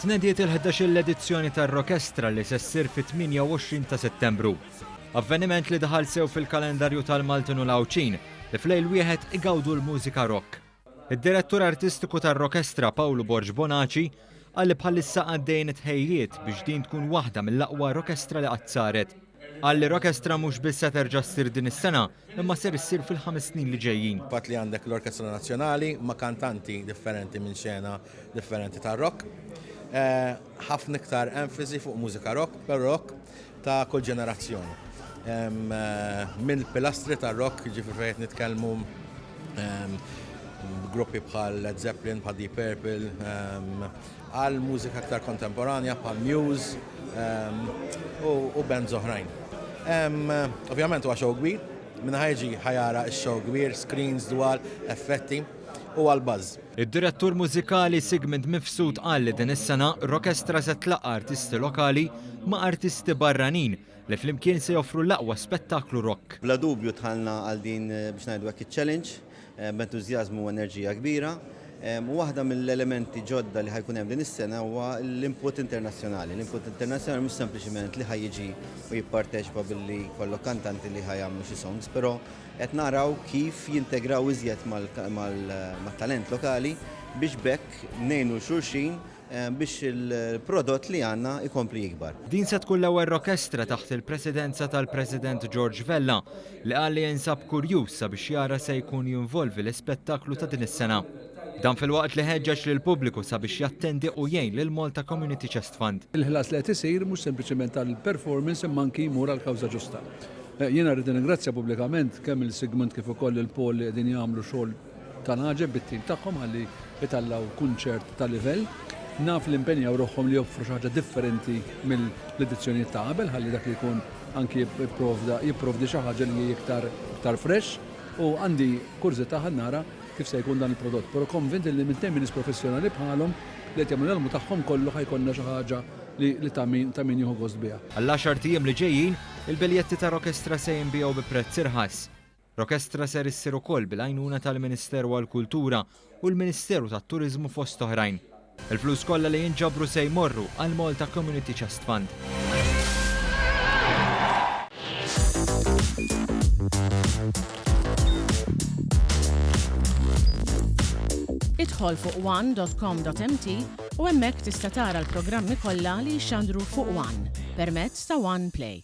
Tnediet il-11 edizzjoni tar-Rockestra li se ssir fit-28 ta' Settembru. Avveniment li daħal sew fil-kalendarju tal-Maltin u l-Awċin li f'lejl wieħed igawdu l-mużika rock. Id-direttur artistiku tar-Rockestra Paolo Borg Bonaci għalli bħalissa għaddejn it-ħejjiet biex din tkun waħda mill-aqwa rockestra li qatt saret. Għalli Rockestra mhux biss se terġa' ssir din is-sena, imma ser issir fil-5 snin li ġejjin. Fatt li għandek l-Orkestra Nazzjonali ma' kantanti differenti minn xena differenti tar rock. Ħafna iktar enfasi fuq mużika rock, per rock ta' kull ġenerazzjoni. Minn pilastri tar rock ġifri fejn nitkellmu gruppi bħal Led Zeppelin, bħal Deep Purple, għal mużika aktar kontemporanja bħal Muse u bands oħrajn. Ovvjament huwa show kbir, minn ħajġi ħajara x-show kbir, screens dwar, effetti u għal-buzz. Id-direttur mużikali Sigmund Mifsud qal li din is-sena Rockestra se tlaqqa artisti lokali ma' artisti barranin li flimkien se joffru l-aqwa spettaklu rock. Bla dubju tħallna għal din biex ngħidu hekk iċ-challenge b'entużjażmu u enerġija kbira. Waħda mill-elementi ġodda li ħajkun hemm din is-sena huwa l-input internazzjonali. L-input internazzjonali mhux sempliċement li ħajjiġi u jipparteċipa billi jkollok kantanti li ħajamlu xi songs, però qed naraw kif jintegraw iżjed mat-talent lokali biex bekk ngħinu xulxin biex il-prodott li għandna ikompli jikbar. Din se tkun l-ewwel Rockestra taħt il-presidenza tal-President George Vella li qal li jinsab kurjuż sabiex jara se jkun jinvolvi l-ispettaklu ta' din is-sena. Dan fil-waqt li ħeġġeġ lil pubbliku sabiex jattendi u jgħin lil Malta Community Chest Fund. Il-ħlas li qed isir mhux sempliċement tal-performance imma anki jmur għall-kawża ġusta. Jiena rrid ningrazzja pubblikament kemm il-Sigmund kif ukoll il-Paul li qegħdin jagħmlu xogħol tal-ħaġeb bit-tim tagħhom ħalli jitallaw kunċert ta' livell. Naf l-impenjaw ruħhom li joffru xi ħaġa differenti mill-edizzjonijiet ta' qabel ħalli dak li jkun anki jipprovdi xi ħaġa li iktar fresh u għandi kurżità ħannara kif se jkun dan il-prodott, però konvint li minn nies professjonali bħalhom li qed jagħmlu l-almu tagħhom kollu ħajkollna xi ħaġa li ta' min jieħu gost biha. Għall-10 ijiem li ġejjin, il-biljetti ta' Rockestra se jinbiegħu bi prezz irħas. Rockestra ser issir ukoll bil-għajnuna tal-Ministeru għall-Kultura u l-Ministeru tat-Turiżmu fost oħrajn. Il-flus kollha li jinġabru se jmorru għal Malta Community Chest Fund. Idħol fuq one.com.mt u hemmhekk tista' tara l-programmi kollha li jxandru fuq One permezz ta' One Play.